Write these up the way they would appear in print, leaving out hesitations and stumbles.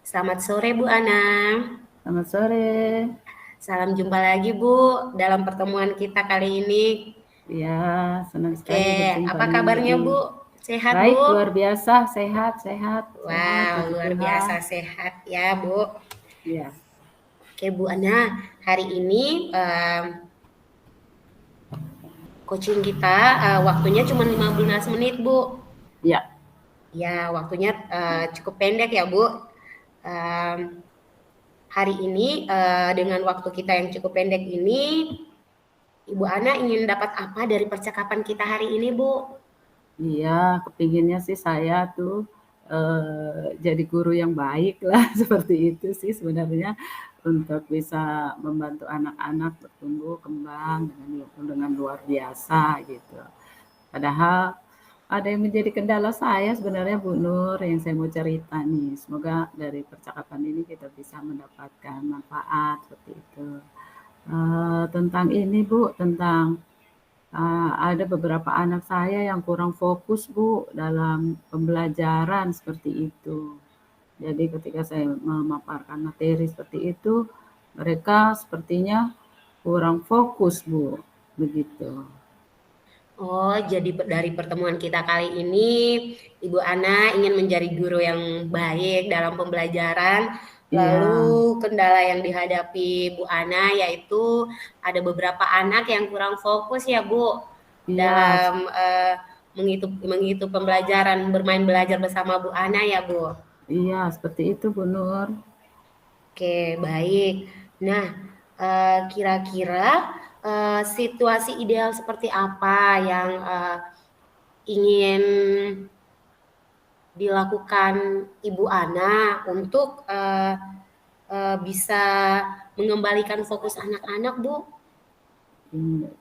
Selamat sore Bu Ana. Selamat sore. Salam jumpa lagi Bu dalam pertemuan kita kali ini. Ya, senang Oke, sekali berjumpa apa dengan kabarnya Ibu. Bu? Sehat Bu? Baik, luar biasa, sehat, sehat, sehat, Wow, puji luar Tuhan. biasa sehat ya Bu. Ya, Oke Bu Ana, hari ini coaching kita waktunya cuma 15 menit Bu. ya, Ya, waktunya cukup pendek ya Bu. Em, Hari ini dengan waktu kita yang cukup pendek ini, Ibu Ana ingin dapat apa dari percakapan kita hari ini Bu? iya, kepinginnya sih saya tuh jadi guru yang baik lah, seperti itu sih sebenarnya untuk bisa membantu anak-anak bertumbuh kembang dengan luar biasa gitu. Padahal ada yang menjadi kendala saya sebenarnya Bu Nur yang saya mau cerita nih. Semoga dari percakapan ini kita bisa mendapatkan manfaat seperti itu. Tentang ini Bu, tentang ada beberapa anak saya yang kurang fokus Bu dalam pembelajaran seperti itu. Jadi ketika saya memaparkan materi seperti itu, mereka sepertinya kurang fokus Bu, begitu. Oh, jadi dari pertemuan kita kali ini, Ibu Ana ingin menjadi guru yang baik dalam pembelajaran. Iya, Lalu kendala yang dihadapi Bu Ana yaitu ada beberapa anak yang kurang fokus ya Bu iya, dalam menghitung pembelajaran, bermain belajar bersama Bu Ana ya Bu. iya, seperti itu Bu Nur. Oke, baik. Nah, kira-kira situasi ideal seperti apa yang ingin dilakukan Ibu Ana untuk bisa mengembalikan fokus anak-anak, Bu?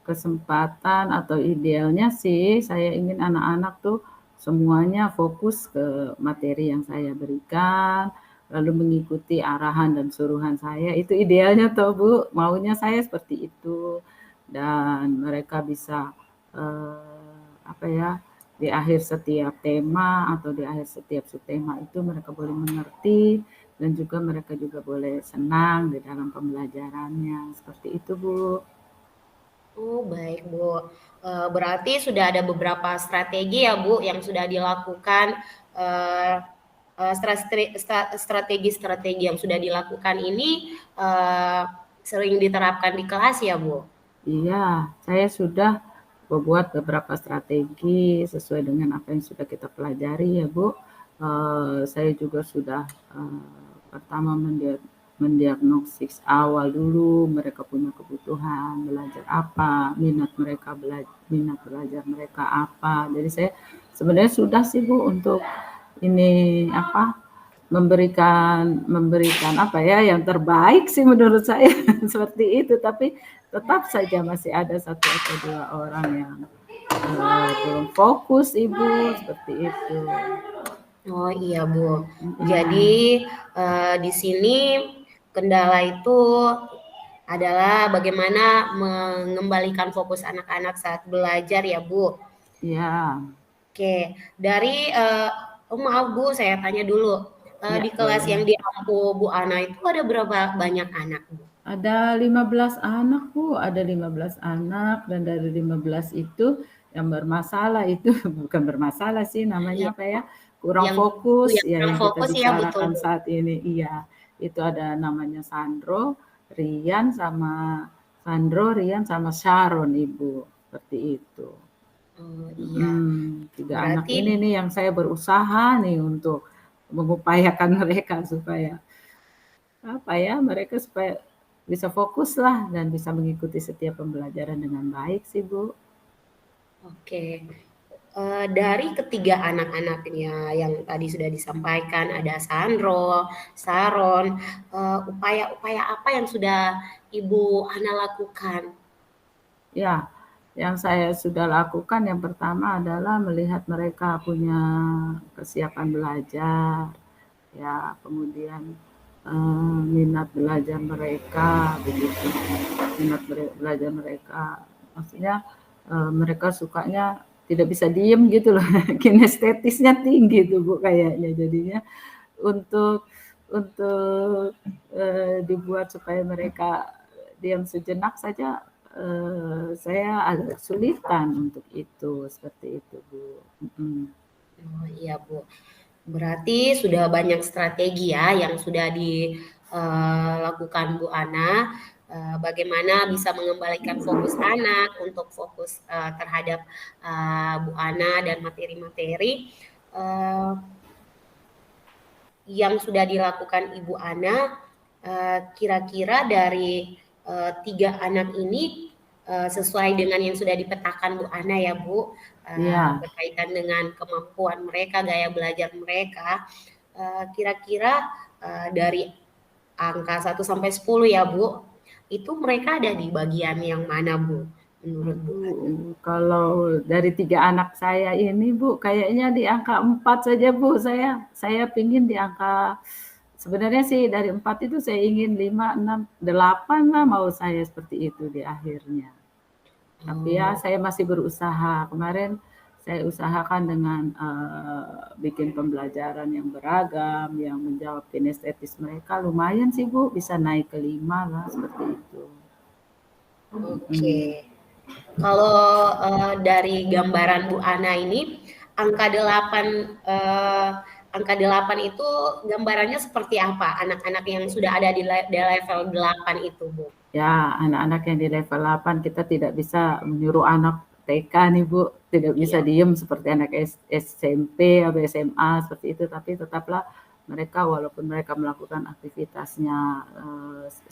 Kesempatan atau idealnya sih saya ingin anak-anak tuh semuanya fokus ke materi yang saya berikan, lalu mengikuti arahan dan suruhan saya, itu idealnya toh Bu, maunya saya seperti itu. Dan mereka bisa, apa ya, di akhir setiap tema atau di akhir setiap subtema itu mereka boleh mengerti dan juga mereka juga boleh senang di dalam pembelajarannya, seperti itu Bu. Oh, baik, Bu. Berarti sudah ada beberapa strategi ya, Bu, yang sudah dilakukan, eee eee, strategi-strategi yang sudah dilakukan ini, sering diterapkan di kelas ya, Bu? Iya, saya sudah membuat beberapa strategi sesuai dengan apa yang sudah kita pelajari ya Bu. Saya juga sudah pertama mendiagnosis awal dulu mereka punya kebutuhan belajar apa, minat belajar mereka apa. Jadi saya sebenarnya sudah sih Bu untuk ini apa memberikan memberikan apa ya yang terbaik sih menurut saya seperti itu, tapi tetap saja masih ada satu atau dua orang yang belum fokus Ibu, seperti itu. Oh, iya, Bu. Mm-mm. Jadi, di sini kendala itu adalah bagaimana mengembalikan fokus anak-anak saat belajar ya, Bu? Ya, Oke, dari oh maaf Bu, saya tanya dulu, di ya kelas yang boleh. di aku Bu Ana itu ada berapa banyak anak, Bu? Ada 15 anak Bu, ada 15 anak dan dari 15 itu yang bermasalah itu bukan bermasalah sih namanya Iya, apa ya, kurang yang fokus yang ya kurang yang kita fokus ya, betul bicarakan Bu. saat ini. Iya, itu ada namanya Sandro, Rian sama Sharon Ibu, seperti itu. Oh, iya, Tiga anak berarti ini nih yang saya berusaha nih untuk mengupayakan mereka supaya apa ya, mereka supaya bisa fokus lah dan bisa mengikuti setiap pembelajaran dengan baik sih Bu. oke. Dari ketiga anak-anaknya yang tadi sudah disampaikan ada Sandro, Saron, upaya-upaya apa yang sudah Ibu Ana lakukan? Ya, yang saya sudah lakukan yang pertama adalah melihat mereka punya kesiapan belajar, ya, kemudian minat belajar mereka begitu, minat belajar mereka, maksudnya mereka sukanya tidak bisa diem gitu loh, kinestetisnya tinggi tuh Bu kayaknya jadinya untuk untuk dibuat supaya mereka diam sejenak saja, saya agak kesulitan untuk itu, seperti itu, Bu. Oh, iya, Bu. Berarti sudah banyak strategi ya yang sudah dilakukan Bu Ana, bagaimana bisa mengembalikan fokus anak untuk fokus terhadap Bu Ana dan materi-materi yang sudah dilakukan Ibu Ana. Kira-kira dari 3 anak ini sesuai dengan yang sudah dipetakan Bu Ana ya Bu, Iya. berkaitan dengan kemampuan mereka, gaya belajar mereka, kira-kira dari angka 1 sampai 10 ya Bu, itu mereka ada di bagian yang mana Bu, menurut Bu Ana? Aduh, kalau dari 3 anak saya ini Bu, kayaknya di angka 4 saja Bu saya. Saya pingin di angka, sebenarnya sih dari 4 itu saya ingin 5, 6, 8 lah mau saya seperti itu di akhirnya. Tapi ya Oh, saya masih berusaha. Kemarin saya usahakan dengan bikin pembelajaran yang beragam, yang menjawab kinestetis mereka. Lumayan sih Bu, bisa naik ke 5 lah seperti itu. oke. Kalau dari gambaran Bu Ana ini, angka 8 angka 8 itu gambarannya seperti apa? Anak-anak yang sudah ada di level 8 itu, Bu? Ya, anak-anak yang di level 8 kita tidak bisa menyuruh anak TK nih Bu, tidak bisa Iya. diem seperti anak SMP atau SMA seperti itu, tapi tetaplah mereka walaupun mereka melakukan aktivitasnya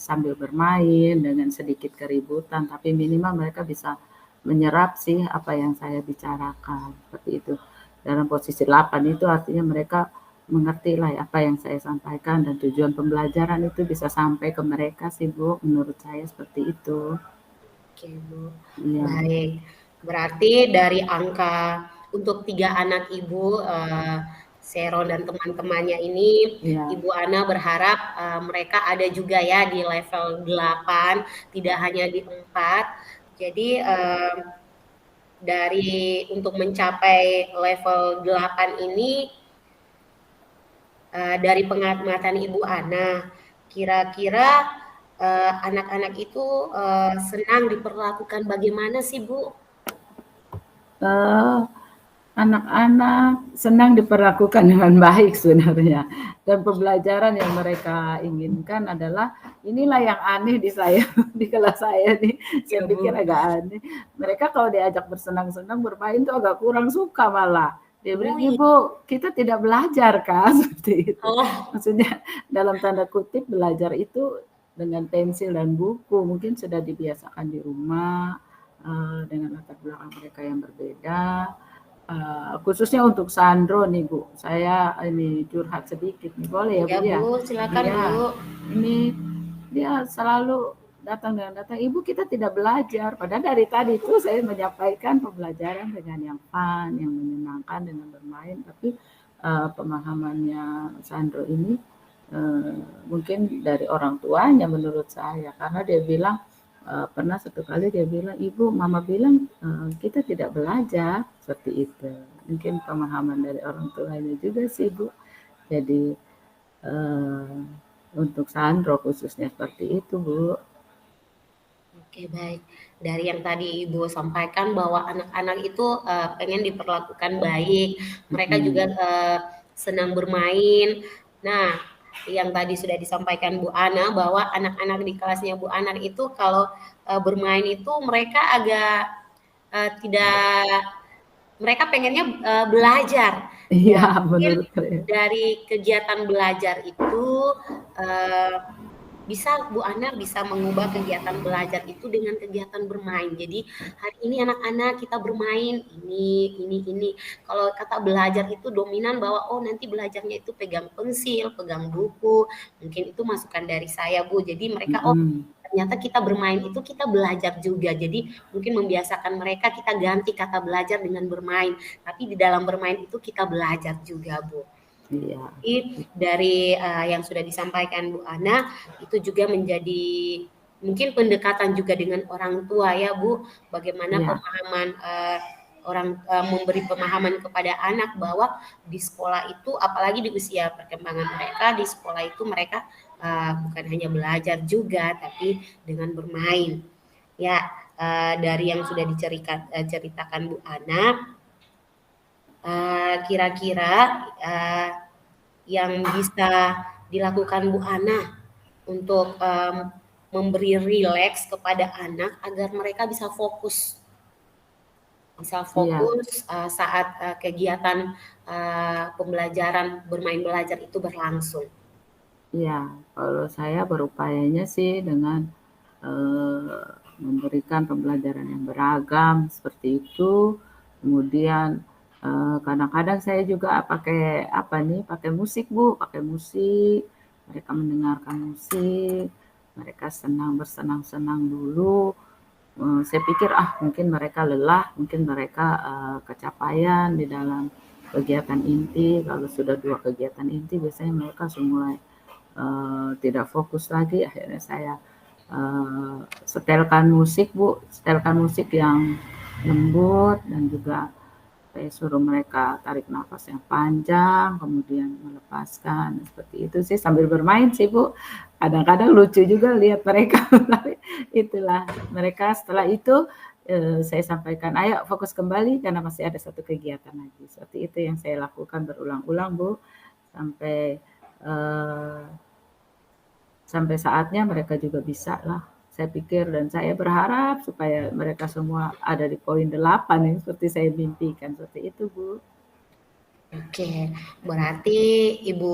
sambil bermain dengan sedikit keributan, tapi minimal mereka bisa menyerap sih apa yang saya bicarakan, seperti itu. Dalam posisi 8 itu artinya mereka mengerti lah ya apa yang saya sampaikan dan tujuan pembelajaran itu bisa sampai ke mereka sih Bu, menurut saya seperti itu. Oke, Bu. Iya, Baik. Berarti dari angka untuk 3 anak Ibu, Sheron dan teman-temannya ini, iya, Ibu Ana berharap, mereka ada juga ya di level 8, tidak hanya di 4. Jadi, dari untuk mencapai level 8 ini, dari pengamatan Ibu Ana, kira-kira anak-anak itu senang diperlakukan bagaimana sih Bu? eee, anak-anak senang diperlakukan dengan baik sebenarnya dan pembelajaran yang mereka inginkan adalah inilah yang aneh di saya, di kelas saya nih, saya Iya pikir Bu. agak aneh. Mereka kalau diajak bersenang-senang, bermain tuh agak kurang suka malah. Dia bilang, Oh iya. "Ibu, kita tidak belajar kan?" Seperti itu. Oh, Maksudnya dalam tanda kutip belajar itu dengan pensil dan buku, mungkin sudah dibiasakan di rumah, dengan latar belakang mereka yang berbeda. Khususnya untuk Sandro nih Bu, saya ini curhat sedikit nih, boleh ya iya Bu Bu, ya? silakan Iya, Bu. ini dia selalu datang dengan datang, "Ibu kita tidak belajar." Padahal dari tadi itu saya menyampaikan pembelajaran dengan yang fun, yang menyenangkan dengan bermain, tapi pemahamannya Sandro ini mungkin dari orang tuanya menurut saya, karena dia bilang pernah satu kali dia bilang, "Ibu, mama bilang kita tidak belajar," seperti itu. Mungkin pemahaman dari orang tuanya juga sih Bu. Jadi untuk Sandro khususnya seperti itu Bu. Oke, baik. Dari yang tadi Ibu sampaikan bahwa anak-anak itu pengen diperlakukan baik, mereka juga Mm-mm. senang bermain. Nah, yang tadi sudah disampaikan Bu Ana bahwa anak-anak di kelasnya Bu Ana itu kalau bermain itu mereka agak tidak, mereka pengennya belajar Iya dan mungkin menurut saya. dari kegiatan belajar itu eh, bisa Bu Ana bisa mengubah kegiatan belajar itu dengan kegiatan bermain. Jadi hari ini anak-anak kita bermain ini. Kalau kata belajar itu dominan bahwa oh nanti belajarnya itu pegang pensil, pegang buku. Mungkin itu masukan dari saya Bu. Jadi mereka oh Mm-mm. ternyata kita bermain itu kita belajar juga. Jadi mungkin membiasakan mereka kita ganti kata belajar dengan bermain. Tapi di dalam bermain itu kita belajar juga Bu. Iya, Jadi dari yang sudah disampaikan Bu Ana itu juga menjadi mungkin pendekatan juga dengan orang tua ya Bu, bagaimana iya, pemahaman memberi pemahaman kepada anak bahwa di sekolah itu, apalagi di usia perkembangan mereka, di sekolah itu mereka bukan hanya belajar juga, tapi dengan bermain. Ya, dari yang sudah diceritakan Bu Ana, kira-kira yang bisa dilakukan Bu Ana untuk memberi rileks kepada anak agar mereka bisa fokus Iya, saat kegiatan pembelajaran bermain belajar itu berlangsung. iya. Kalau saya berupayanya sih dengan memberikan pembelajaran yang beragam seperti itu. Kemudian kadang-kadang saya juga pakai musik Bu, pakai musik. Mereka mendengarkan musik, mereka bersenang-senang dulu. Saya pikir mungkin mereka lelah, mungkin mereka kecapaian di dalam kegiatan inti. Kalau sudah 2 kegiatan inti biasanya mereka mulai tidak fokus lagi. Akhirnya saya setelkan musik Bu, setelkan musik yang lembut, dan juga saya suruh mereka tarik nafas yang panjang, kemudian melepaskan. Seperti itu sih, sambil bermain sih Bu. Kadang-kadang lucu juga lihat mereka. Itulah, mereka setelah itu saya sampaikan, ayo fokus kembali karena masih ada satu kegiatan lagi. Seperti itu yang saya lakukan berulang-ulang Bu, sampai saatnya mereka juga bisa lah. Saya pikir dan saya berharap supaya mereka semua ada di poin 8 yang seperti saya mimpikan. Seperti itu Bu. Oke, berarti Ibu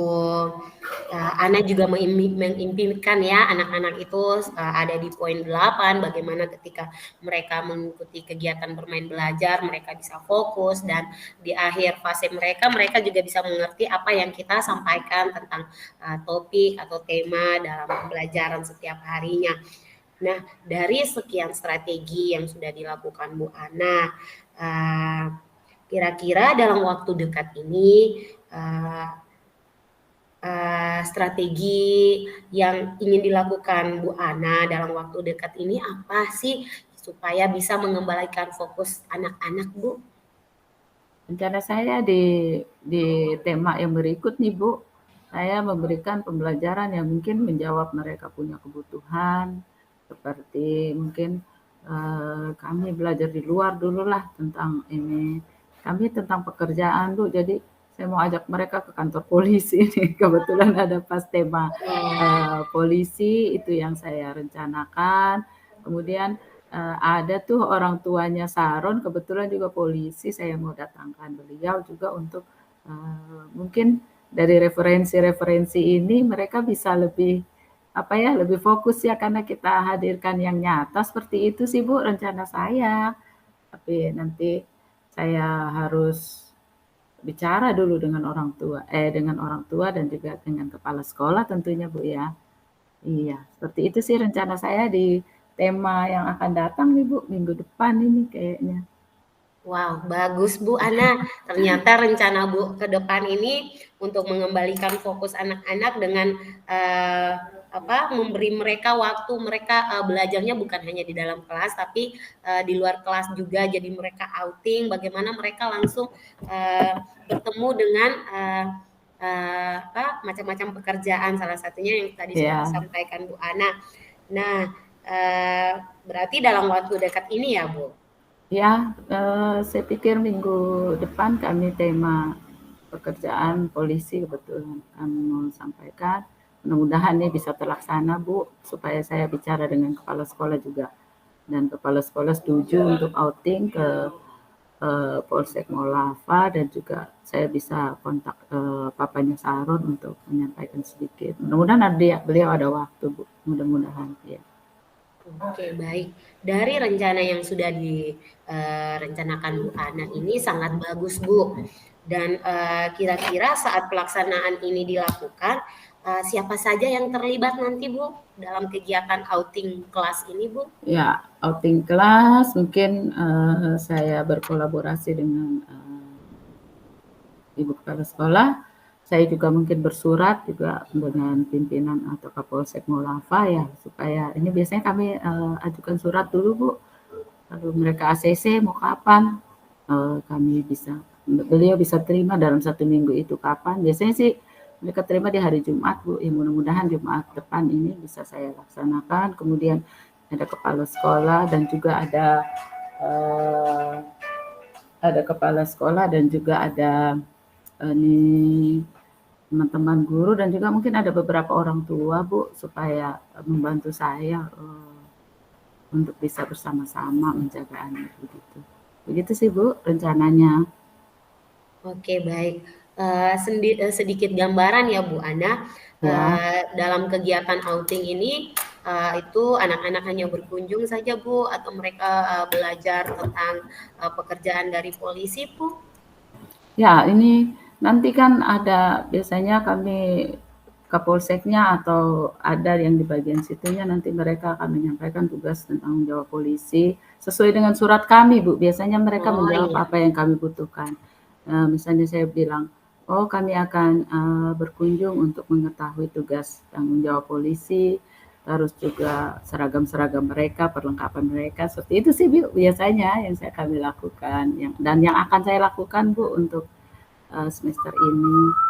Ana juga mengimpikan ya anak-anak itu ada di poin 8, bagaimana ketika mereka mengikuti kegiatan bermain belajar, mereka bisa fokus, dan di akhir fase mereka juga bisa mengerti apa yang kita sampaikan tentang topik atau tema dalam pembelajaran setiap harinya. Nah, dari sekian strategi yang sudah dilakukan Bu Ana, kira-kira dalam waktu dekat ini strategi yang ingin dilakukan Bu Ana dalam waktu dekat ini apa sih supaya bisa mengembalikan fokus anak-anak Bu? Rencana saya di tema yang berikut nih Bu, saya memberikan pembelajaran yang mungkin menjawab mereka punya kebutuhan, seperti mungkin kami belajar di luar dulu lah tentang ini. Kami tentang pekerjaan Bu, jadi saya mau ajak mereka ke kantor polisi nih. Kebetulan ada pas tema polisi itu yang saya rencanakan. Kemudian ada tuh orang tuanya Saron, kebetulan juga polisi, saya mau datangkan beliau juga untuk mungkin dari referensi-referensi ini mereka bisa lebih lebih fokus ya, karena kita hadirkan yang nyata. Seperti itu sih Bu rencana saya. Tapi nanti saya harus bicara dulu dengan orang tua dan juga dengan kepala sekolah tentunya Bu ya. Iya, seperti itu sih rencana saya di tema yang akan datang nih Bu, minggu depan ini kayaknya. Wow, bagus Bu Ana. Ternyata rencana Bu ke depan ini untuk mengembalikan fokus anak-anak dengan memberi mereka waktu mereka belajarnya bukan hanya di dalam kelas tapi di luar kelas juga. Jadi mereka outing, bagaimana mereka langsung bertemu dengan macam-macam pekerjaan, salah satunya yang tadi sudah disampaikan Bu Ana. Nah, berarti dalam waktu dekat ini ya Bu? Ya, saya pikir minggu depan kami tema pekerjaan polisi kebetulan kami mau sampaikan. Mudah-mudahan ini bisa terlaksana Bu, supaya saya bicara dengan kepala sekolah juga. Dan kepala sekolah setuju untuk outing ke Polsek Molava, dan juga saya bisa kontak papanya Saron untuk menyampaikan sedikit. Mudah-mudahan beliau ada waktu Bu, mudah-mudahan ya. Oke, baik. Dari rencana yang sudah direncanakan Bu Ana ini sangat bagus Bu. Dan kira-kira saat pelaksanaan ini dilakukan, siapa saja yang terlibat nanti Bu dalam kegiatan outing kelas ini Bu? Ya, outing kelas mungkin saya berkolaborasi dengan Ibu Kepala Sekolah. Saya juga mungkin bersurat juga dengan pimpinan atau Kapolsek Molava ya, supaya ini biasanya kami ajukan surat dulu Bu. Lalu mereka ACC mau kapan. kami bisa beliau bisa terima dalam 1 minggu itu kapan, biasanya sih mereka terima di hari Jumat, Bu, ya mudah-mudahan Jumat depan ini bisa saya laksanakan. Kemudian ada kepala sekolah dan juga eee, ada kepala sekolah dan juga ada, nih teman-teman guru dan juga mungkin ada beberapa orang tua, Bu, supaya, membantu saya, untuk bisa bersama-sama menjaga anak begitu. Begitu sih, Bu, rencananya. Oke, baik. Sedikit gambaran ya Bu Ana, Ya, dalam kegiatan outing ini, itu anak-anak hanya berkunjung saja Bu, atau mereka, belajar tentang, pekerjaan dari polisi Bu? ya ini nanti kan ada biasanya kami Kapolseknya atau ada yang di bagian situnya nanti mereka akan menyampaikan tugas dan tanggung jawab polisi sesuai dengan surat kami, Bu. Biasanya mereka Oh, menjawab iya. apa yang kami butuhkan. Misalnya saya bilang, "Oh, kami akan, berkunjung untuk mengetahui tugas tanggung jawab polisi, terus juga seragam-seragam mereka, perlengkapan mereka." Seperti itu sih, Bu, biasanya yang kami lakukan, yang akan saya lakukan, Bu, untuk, semester ini.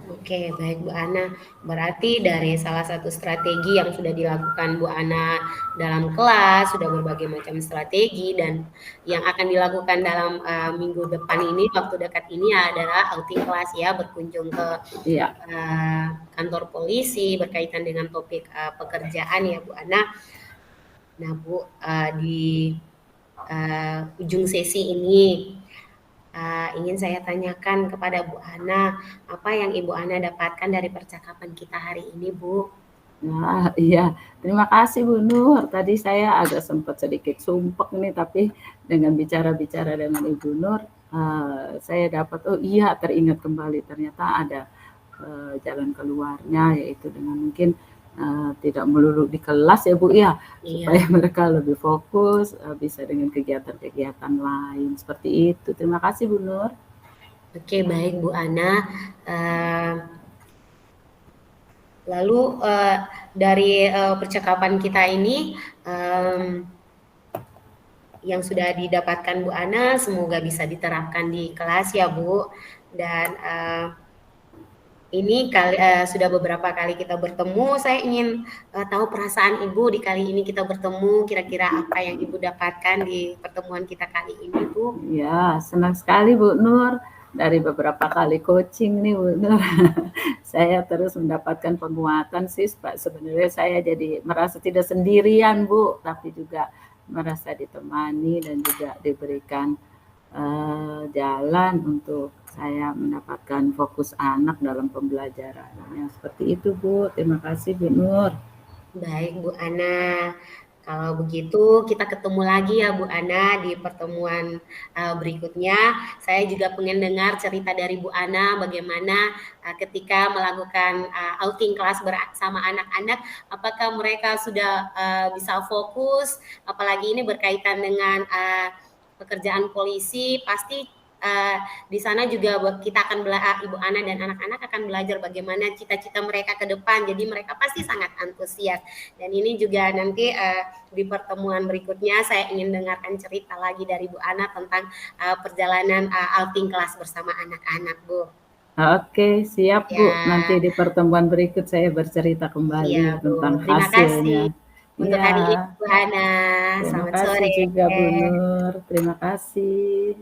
Oke, baik Bu Ana. Berarti dari salah satu strategi yang sudah dilakukan Bu Ana dalam kelas, sudah berbagai macam strategi dan yang akan dilakukan dalam minggu depan ini, waktu dekat ini adalah outing kelas ya, berkunjung ke Iya. kantor polisi berkaitan dengan topik pekerjaan ya Bu Ana. Nah Bu, di ujung sesi ini ingin saya tanyakan kepada Bu Ana, apa yang Ibu Ana dapatkan dari percakapan kita hari ini, Bu? Nah, iya. Terima kasih Bu Nur. Tadi saya agak sempat sedikit sumpek nih, tapi dengan bicara-bicara dengan Ibu Nur, saya dapat, oh iya teringat kembali ternyata ada jalan keluarnya, yaitu dengan mungkin tidak melulu di kelas ya Bu ya, supaya Iya. mereka lebih fokus, bisa dengan kegiatan-kegiatan lain seperti itu. Terima kasih Bu Nur. Oke, baik Bu Ana. Uh, lalu dari percakapan kita ini yang sudah didapatkan Bu Ana, semoga bisa diterapkan di kelas ya Bu. Dan ini sudah beberapa kali kita bertemu. Saya ingin tahu perasaan Ibu di kali ini kita bertemu. Kira-kira apa yang Ibu dapatkan di pertemuan kita kali ini, Bu? Ya, senang sekali Bu Nur. Dari beberapa kali coaching nih Bu Nur, saya terus mendapatkan penguatan sih, Pak. Sebenarnya saya jadi merasa tidak sendirian Bu, tapi juga merasa ditemani dan juga diberikan jalan untuk saya mendapatkan fokus anak dalam pembelajarannya. Seperti itu Bu. Terima kasih Bu Nur. Baik Bu Ana, kalau begitu kita ketemu lagi ya Bu Ana di pertemuan berikutnya. Saya juga pengen dengar cerita dari Bu Ana bagaimana ketika melakukan outing kelas bersama anak-anak, apakah mereka sudah bisa fokus, apalagi ini berkaitan dengan pekerjaan polisi, pasti di sana juga kita akan Ibu Ana dan anak-anak akan belajar bagaimana cita-cita mereka ke depan. Jadi mereka pasti sangat antusias. Dan ini juga nanti di pertemuan berikutnya saya ingin dengarkan cerita lagi dari Bu Ana tentang perjalanan outing kelas bersama anak-anak, Bu. Oke, siap Bu. Nanti Ya, di pertemuan berikut saya bercerita iya kembali Bu. tentang Terima kasih hasilnya. untuk hari ini Iya. Bu Ana. Terima Selamat kasih sore. juga Bu Nur. Terima kasih.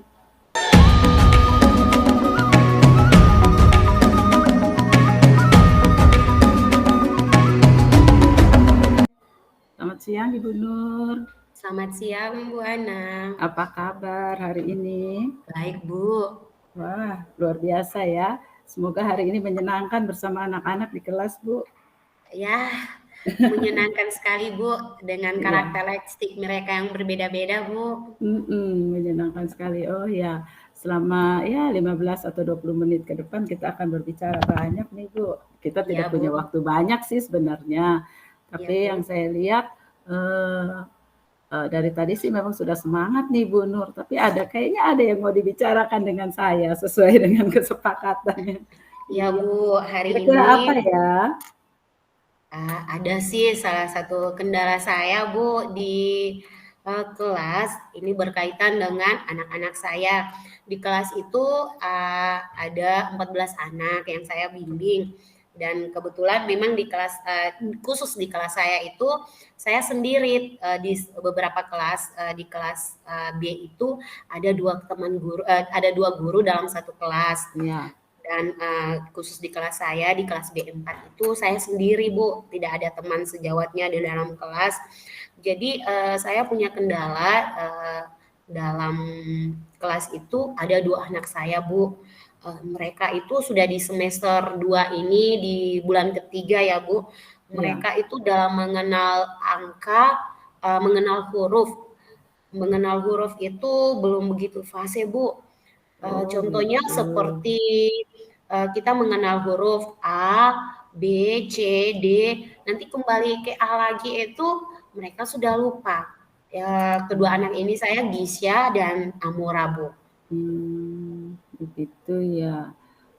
Selamat siang Ibu Nur. Selamat siang Bu Ana. Apa kabar hari ini? Baik Bu. Wah, luar biasa ya. Semoga hari ini menyenangkan bersama anak-anak di kelas, Bu. Ya, menyenangkan sekali Bu dengan Iya, karakteristik mereka yang berbeda-beda Bu. menyenangkan sekali. Oh ya, selama ya 15 atau 20 menit ke depan kita akan berbicara banyak nih, Bu. Kita tidak Iya punya Bu, waktu banyak sih sebenarnya. iya Tapi yang Bu. saya lihat eh, dari tadi sih memang sudah semangat nih Bu Nur, tapi kayaknya ada yang mau dibicarakan dengan saya sesuai dengan kesepakatannya. Iya Iya, Bu, hari kira-kira ini apa ya? ada sih salah satu kendala saya Bu di Kelas ini berkaitan dengan anak-anak saya. Di kelas itu ada 14 anak yang saya bimbing, dan kebetulan memang di kelas khusus di kelas saya itu saya sendiri. Di beberapa kelas, di kelas B itu ada ada 2 guru dalam satu kelas. Iya. Dan khusus di kelas saya, di kelas B4 itu saya sendiri Bu, tidak ada teman sejawatnya di dalam kelas. Jadi saya punya kendala dalam kelas itu, ada 2 anak saya Bu. Mereka itu sudah di semester 2 ini, di bulan ketiga ya Bu. Iya. Mereka itu dalam mengenal angka, mengenal huruf. Mengenal huruf itu belum begitu fase Bu. Contohnya Gitu. seperti kita mengenal huruf A, B, C, D, nanti kembali ke A lagi itu mereka sudah lupa. Ya, kedua anak ini saya Gisya dan Amora, Bu. Begitu ya.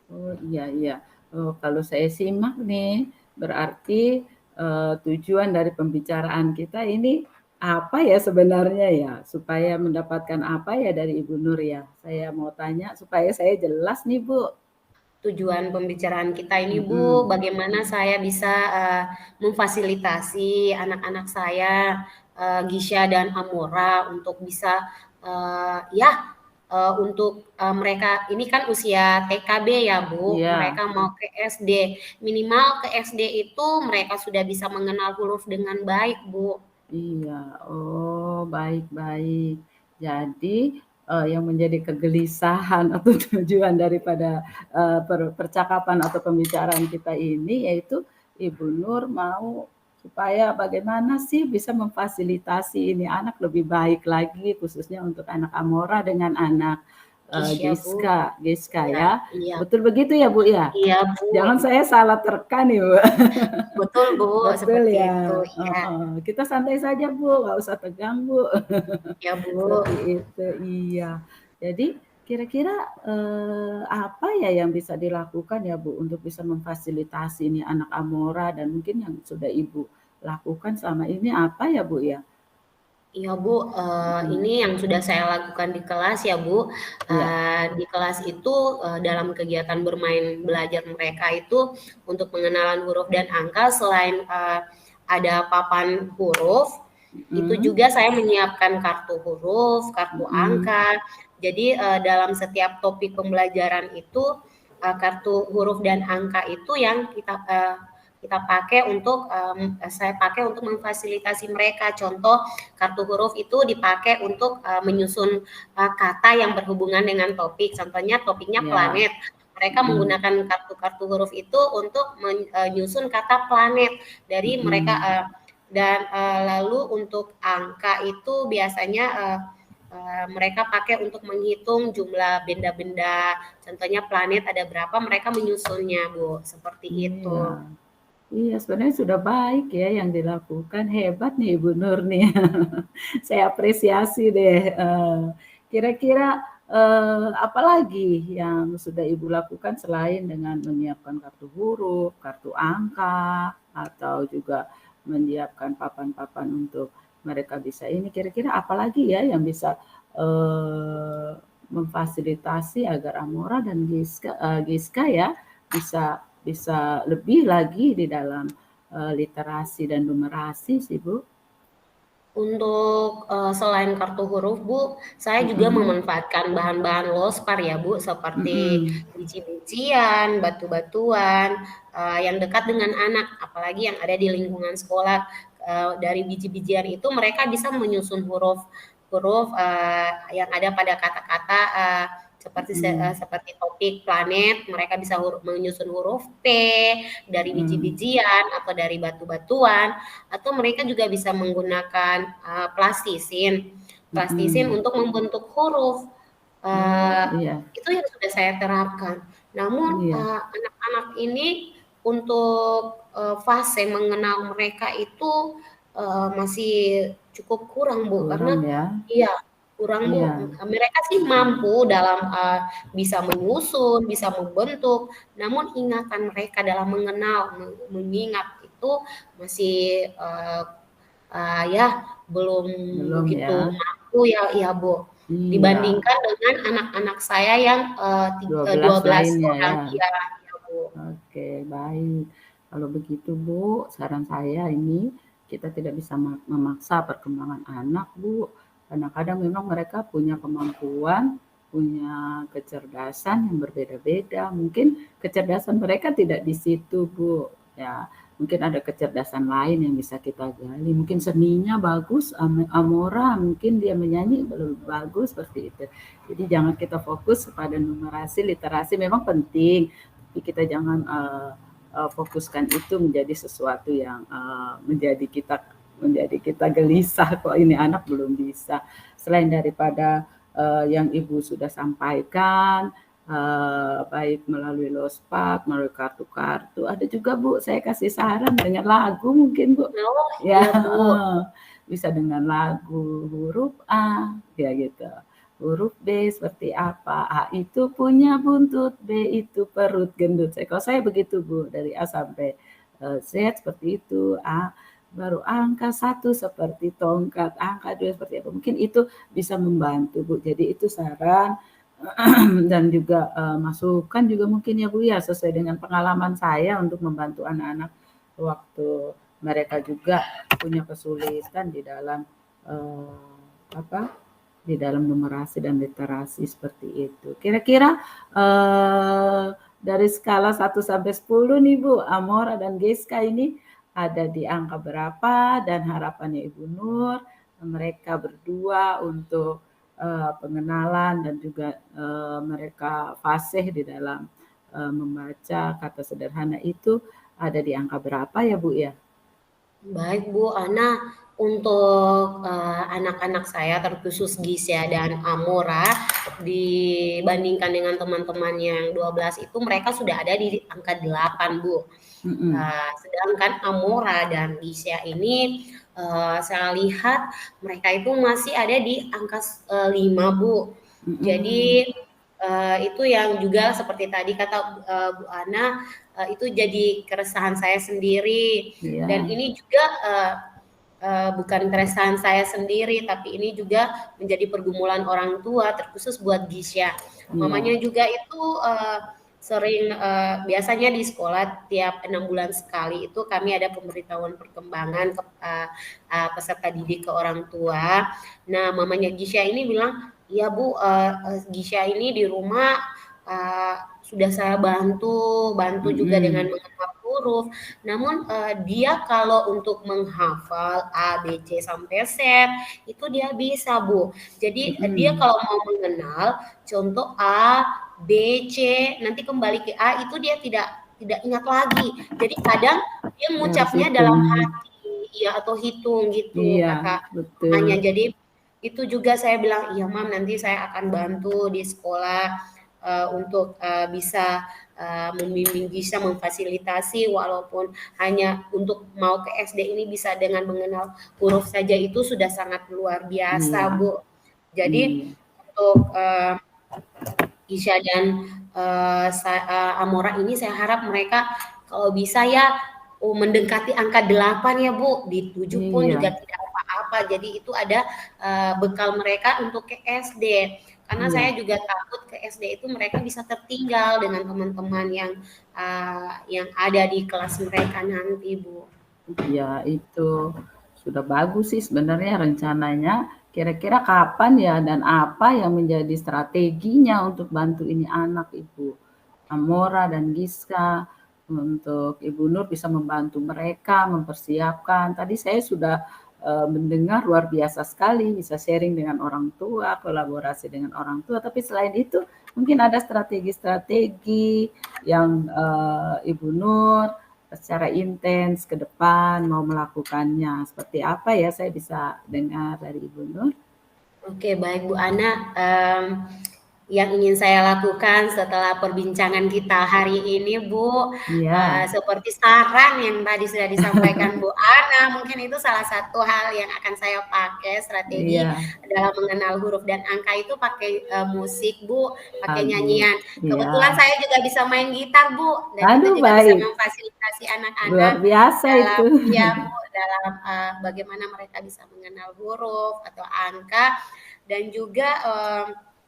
Oh, iya. Oh, kalau saya simak nih, berarti tujuan dari pembicaraan kita ini apa ya sebenarnya ya? Supaya mendapatkan apa ya dari Ibu Nur ya? Saya mau tanya supaya saya jelas nih Bu. Tujuan pembicaraan kita ini Bu, bagaimana saya bisa memfasilitasi anak-anak saya, Gisya dan Amora untuk bisa untuk mereka ini kan usia TKB ya Bu, Iya. mereka mau ke SD. Minimal ke SD itu mereka sudah bisa mengenal huruf dengan baik Bu. Iya. Oh, baik. Jadi yang menjadi kegelisahan atau tujuan daripada percakapan atau pembicaraan kita ini yaitu Ibu Nur mau supaya bagaimana sih bisa memfasilitasi ini anak lebih baik lagi, khususnya untuk anak Amora dengan anak Gisya Bu. Giska Iya, ya. iya. Betul begitu ya Bu ya? Iya Bu. Jangan saya salah terka nih Bu. Betul Bu, Betul seperti ya. itu. Iya. Kita santai saja Bu, nggak usah tegang Bu. Ya Bu. Seperti itu, iya. Jadi kira-kira apa ya yang bisa dilakukan ya Bu untuk bisa memfasilitasi ini anak Amora dan mungkin yang sudah Ibu lakukan selama ini apa ya Bu ya? Iya Bu, ini yang sudah saya lakukan di kelas ya Bu. Iya. Di kelas itu dalam kegiatan bermain belajar mereka itu untuk pengenalan huruf dan angka, selain ada papan huruf, itu juga saya menyiapkan kartu huruf, kartu angka. Jadi dalam setiap topik pembelajaran itu kartu huruf dan angka itu yang kita pakai untuk saya pakai untuk memfasilitasi mereka. Contoh, kartu huruf itu dipakai untuk menyusun kata yang berhubungan dengan topik. Contohnya topiknya planet. Mereka menggunakan kartu-kartu huruf itu untuk menyusun kata planet dari mereka. Dan lalu untuk angka itu biasanya mereka pakai untuk menghitung jumlah benda-benda. Contohnya planet ada berapa, mereka menyusunnya Bu, seperti itu. Iya, sebenarnya sudah baik ya yang dilakukan, hebat nih Ibu Nur nih. Saya apresiasi deh. Kira-kira apa lagi yang sudah Ibu lakukan selain dengan menyiapkan kartu huruf, kartu angka, atau juga menyiapkan papan-papan untuk mereka bisa ini, kira-kira apa lagi ya yang bisa memfasilitasi agar Amora dan Giska ya bisa lebih lagi di dalam literasi dan numerasi sih Bu. Untuk selain kartu huruf Bu, saya juga memanfaatkan bahan-bahan lospar ya Bu, seperti biji-bijian, batu-batuan yang dekat dengan anak, apalagi yang ada di lingkungan sekolah. Dari biji-bijian itu mereka bisa menyusun huruf yang ada pada kata-kata seperti topik planet, mereka bisa menyusun huruf P dari biji-bijian atau dari batu-batuan, atau mereka juga bisa menggunakan plastisin untuk membentuk huruf. Itu yang sudah saya terapkan. Namun anak-anak ini untuk fase mengenal mereka itu masih cukup kurang Bu, karena kurang Bu. Mereka sih mampu dalam bisa menyusun, bisa membentuk, namun ingatan mereka dalam mengenal, mengingat itu masih ya belum Belum begitu ya? mampu ya Bu. Iya, Dibandingkan dengan anak-anak saya yang 12 12 lainnya orang, ya. iya iya Bu. Oke, baik. Kalau begitu Bu, saran saya ini kita tidak bisa memaksa perkembangan anak Bu. Kadang-kadang memang mereka punya kemampuan, punya kecerdasan yang berbeda-beda. Mungkin kecerdasan mereka tidak di situ Bu. Ya, mungkin ada kecerdasan lain yang bisa kita gali. Mungkin seninya bagus, Amora, mungkin dia menyanyi bagus seperti itu. Jadi jangan kita fokus pada numerasi, literasi memang penting, tapi kita jangan fokuskan itu menjadi sesuatu yang menjadi kita gelisah kok ini anak belum bisa. Selain daripada yang Ibu sudah sampaikan, baik melalui lospak, melalui kartu-kartu, ada juga Bu, saya kasih saran dengan lagu mungkin Bu. Oh Ya, iya Bu. bisa dengan lagu huruf A, ya gitu. Huruf B seperti apa? A itu punya buntut, B itu perut gendut. Kalau saya begitu Bu, dari A sampai Z seperti itu. A baru angka 1 seperti tongkat, angka 2 seperti apa. Mungkin itu bisa membantu Bu. Jadi itu saran dan juga masukan juga mungkin ya Bu ya, sesuai dengan pengalaman saya untuk membantu anak-anak waktu mereka juga punya kesulitan di dalam di dalam numerasi dan literasi seperti itu. Kira-kira dari skala 1 sampai 10 nih Bu, Amora dan Giska ini ada di angka berapa dan harapannya Ibu Nur mereka berdua untuk pengenalan dan juga mereka fasih di dalam membaca kata sederhana itu ada di angka berapa ya Bu ya? Baik Bu, Ana untuk anak-anak saya terkhusus Gisya dan Amora dibandingkan dengan teman-teman yang 12 itu mereka sudah ada di angka 8 Bu. Sedangkan Amora dan Gisya ini saya lihat mereka itu masih ada di angka 5 Bu. Jadi itu yang juga seperti tadi kata Bu Ana, itu jadi keresahan saya sendiri. Dan Iya. ini juga bukan keresahan saya sendiri, tapi ini juga menjadi pergumulan orang tua, terkhusus buat Gisya. Iya. Mamanya juga itu sering biasanya di sekolah tiap 6 bulan sekali itu kami ada pemberitahuan perkembangan peserta didik ke orang tua. Nah, mamanya Gisya ini bilang, "Iya Bu, Gisya ini di rumah sudah saya bantu juga dengan menghafal huruf. Namun dia kalau untuk menghafal A, B, C sampai Z itu dia bisa Bu. Jadi dia kalau mau mengenal contoh A, B, C nanti kembali ke A itu dia tidak ingat lagi. Jadi kadang dia Harus mengucapnya dalam hitung. hati ya atau hitung gitu Iya, kata mamanya. betul. Jadi itu juga saya bilang, "Iya Mam, nanti saya akan bantu di sekolah untuk bisa membimbing, bisa memfasilitasi walaupun hanya untuk mau ke SD ini bisa dengan mengenal huruf saja itu sudah sangat luar biasa Iya, Bu." Jadi iya. untuk Isya dan Amora ini saya harap mereka kalau bisa ya mendekati angka 8 ya Bu, di 7 pun juga Iya, tidak apa-apa. Jadi itu ada bekal mereka untuk ke SD. Karena iya. saya juga takut ke SD itu mereka bisa tertinggal dengan teman-teman yang ada di kelas mereka nanti Bu. Ya itu sudah bagus sih sebenarnya rencananya. Kira-kira kapan ya dan apa yang menjadi strateginya untuk bantu ini anak Ibu Amora dan Giska untuk Ibu Nur bisa membantu mereka mempersiapkan. Tadi saya sudah mendengar luar biasa sekali bisa sharing dengan orang tua, kolaborasi dengan orang tua. Tapi selain itu mungkin ada strategi-strategi yang Ibu Nur secara intens ke depan mau melakukannya. Seperti apa ya saya bisa dengar dari Ibu Nur? Oke, baik Bu Ana. Yang ingin saya lakukan setelah perbincangan kita hari ini, Bu, Iya. seperti saran yang tadi sudah disampaikan Bu Ana, mungkin itu salah satu hal yang akan saya pakai strategi Iya, dalam mengenal huruf dan angka itu pakai musik, Bu, pakai bagus. nyanyian. Iya. Kebetulan saya juga bisa main gitar, Bu, dan itu Aduh juga bisa baik, memfasilitasi luar anak-anak biasa dalam itu. ya, Bu, dalam bagaimana mereka bisa mengenal huruf atau angka, dan juga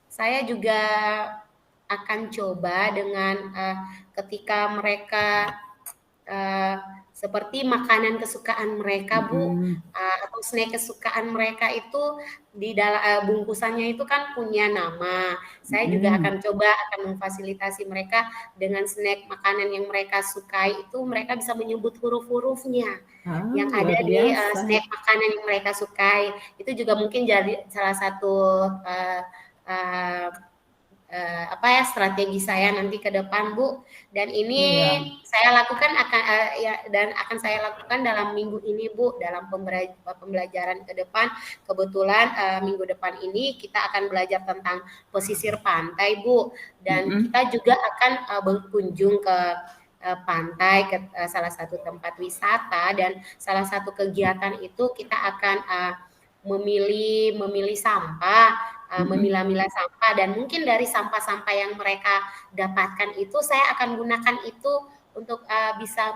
saya juga akan coba dengan ketika mereka seperti makanan kesukaan mereka Bu, atau snack kesukaan mereka itu di dalam bungkusannya itu kan punya nama. Saya juga akan coba memfasilitasi mereka dengan snack makanan yang mereka sukai itu mereka bisa menyebut huruf-hurufnya yang ada Luar di biasa. snack makanan yang mereka sukai. Itu juga mungkin jadi salah satu strategi saya nanti ke depan Bu, dan ini Iya. saya lakukan akan saya lakukan dalam minggu ini Bu, dalam pembelajaran ke depan. Kebetulan minggu depan ini kita akan belajar tentang pesisir pantai Bu, dan kita juga akan berkunjung ke pantai, ke salah satu tempat wisata, dan salah satu kegiatan itu kita akan memilih sampah, memilah-milah sampah, dan mungkin dari sampah-sampah yang mereka dapatkan itu saya akan gunakan itu untuk bisa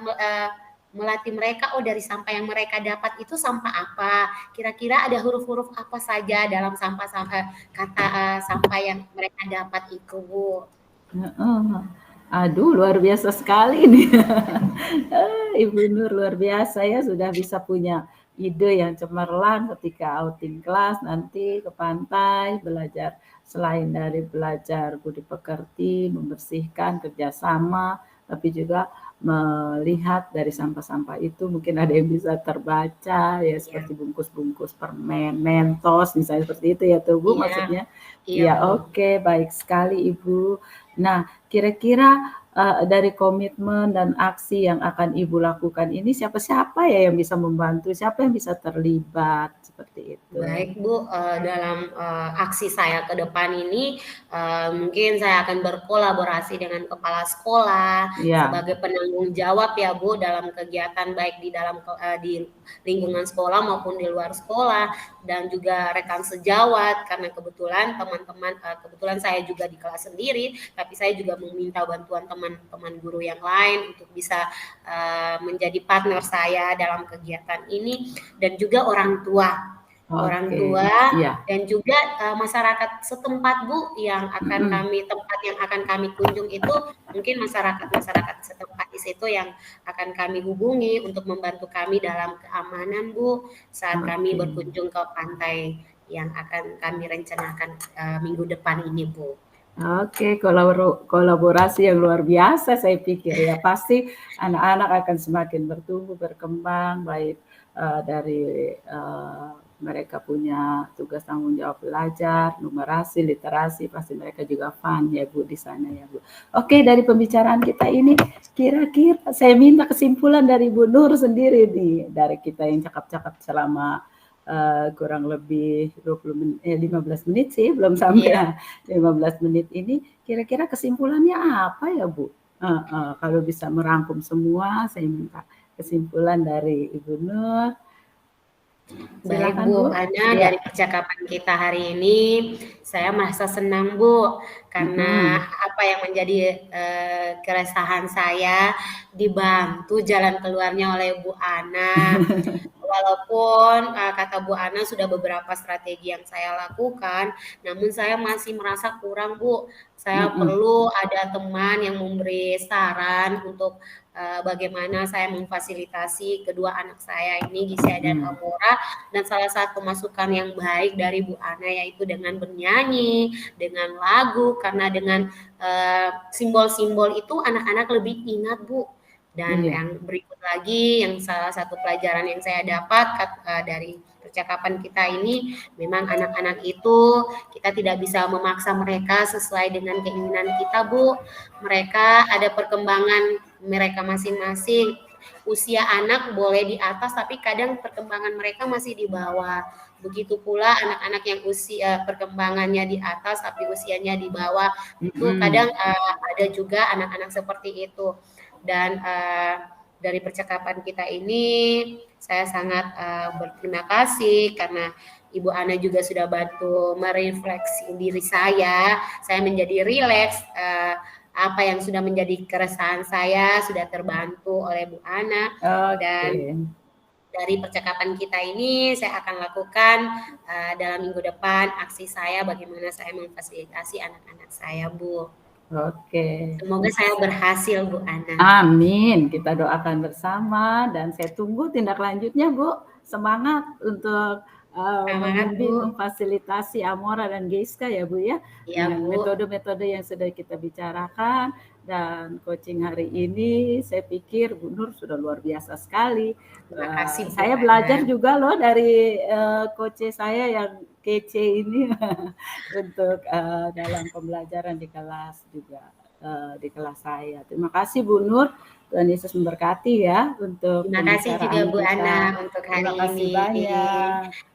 melatih mereka, dari sampah yang mereka dapat itu sampah apa, kira-kira ada huruf-huruf apa saja dalam kata sampah yang mereka dapat itu Bu. Aduh, luar biasa sekali nih. Ibu Nur luar biasa ya, sudah bisa punya ide yang cemerlang ketika outing kelas nanti ke pantai, belajar selain dari belajar budi pekerti, membersihkan, kerjasama, tapi juga melihat dari sampah-sampah itu mungkin ada yang bisa terbaca ya, seperti bungkus-bungkus permen, Mentos misalnya, seperti itu ya tuh Bu maksudnya? Iya Ya Bu. oke, baik sekali Ibu. Nah, kira-kira dari komitmen dan aksi yang akan Ibu lakukan ini siapa-siapa ya yang bisa membantu, siapa yang bisa terlibat, seperti itu? Baik Bu, dalam aksi saya ke depan ini mungkin saya akan berkolaborasi dengan kepala sekolah Iya. sebagai penanggung jawab ya Bu, dalam kegiatan baik di dalam di lingkungan sekolah maupun di luar sekolah, dan juga rekan sejawat, karena kebetulan teman-teman kebetulan saya juga di kelas sendiri, tapi saya juga meminta bantuan teman-teman guru yang lain untuk bisa menjadi partner saya dalam kegiatan ini, dan juga orang tua, Oke, iya. dan juga masyarakat setempat Bu, yang akan kami kunjung itu mungkin masyarakat setempat di situ yang akan kami hubungi untuk membantu kami dalam keamanan Bu, saat kami Oke. berkunjung ke pantai yang akan kami rencanakan minggu depan ini Bu. Oke, kolaborasi yang luar biasa saya pikir ya. Pasti anak-anak akan semakin bertumbuh, berkembang, baik dari mereka punya tugas tanggung jawab belajar, numerasi, literasi, pasti mereka juga fun ya Bu di sana ya Bu. Oke, dari pembicaraan kita ini kira-kira saya minta kesimpulan dari Bu Nur sendiri nih, dari kita yang cakap-cakap selama kurang lebih 15 menit sih, belum sampai 15 menit ini, kira-kira kesimpulannya apa ya Bu? Kalau bisa merangkum semua, saya minta kesimpulan dari Ibu Nur. Baik Silakan Bu. Bu Ana, Ya. dari percakapan kita hari ini saya merasa senang Bu, karena apa yang menjadi keresahan saya dibantu jalan keluarnya oleh Bu Ana. Walaupun kata Bu Ana sudah beberapa strategi yang saya lakukan, namun saya masih merasa kurang Bu. Saya perlu ada teman yang memberi saran untuk bagaimana saya memfasilitasi kedua anak saya ini, Gisya dan Amora, dan salah satu masukan yang baik dari Bu Ana yaitu dengan bernyanyi, dengan lagu, karena dengan simbol-simbol itu anak-anak lebih ingat Bu. Dan Iya. yang berikut lagi, yang salah satu pelajaran yang saya dapat dari percakapan kita ini, memang anak-anak itu kita tidak bisa memaksa mereka sesuai dengan keinginan kita Bu. Mereka ada perkembangan mereka masing-masing. Usia anak boleh di atas, tapi kadang perkembangan mereka masih di bawah. Begitu pula anak-anak yang usia perkembangannya di atas tapi usianya di bawah, itu kadang ada juga anak-anak seperti itu. Dan dari percakapan kita ini saya sangat berterima kasih karena Ibu Ana juga sudah bantu merefleksi diri saya menjadi rileks, apa yang sudah menjadi keresahan saya sudah terbantu oleh Bu Ana, dan Oke. dari percakapan kita ini saya akan lakukan dalam minggu depan aksi saya bagaimana saya memfasilitasi anak-anak saya, Bu. Oke. Semoga saya berhasil, Bu Ana. Amin. Kita doakan bersama dan saya tunggu tindak lanjutnya, Bu. Semangat untuk membimbing, memfasilitasi Amora dan Geiska ya, Bu ya. Iya, dengan Bu. Metode-metode yang sudah kita bicarakan dan coaching hari ini saya pikir Bu Nur sudah luar biasa sekali. Terima kasih, Bu saya Ana. belajar juga loh dari coach saya yang kece ini untuk dalam pembelajaran di kelas juga. Di kelas saya. Terima kasih Bu Nur. Tuhan Yesus memberkati ya untuk terima kasih juga Bu Ana untuk hari ini. Terima kasih banyak.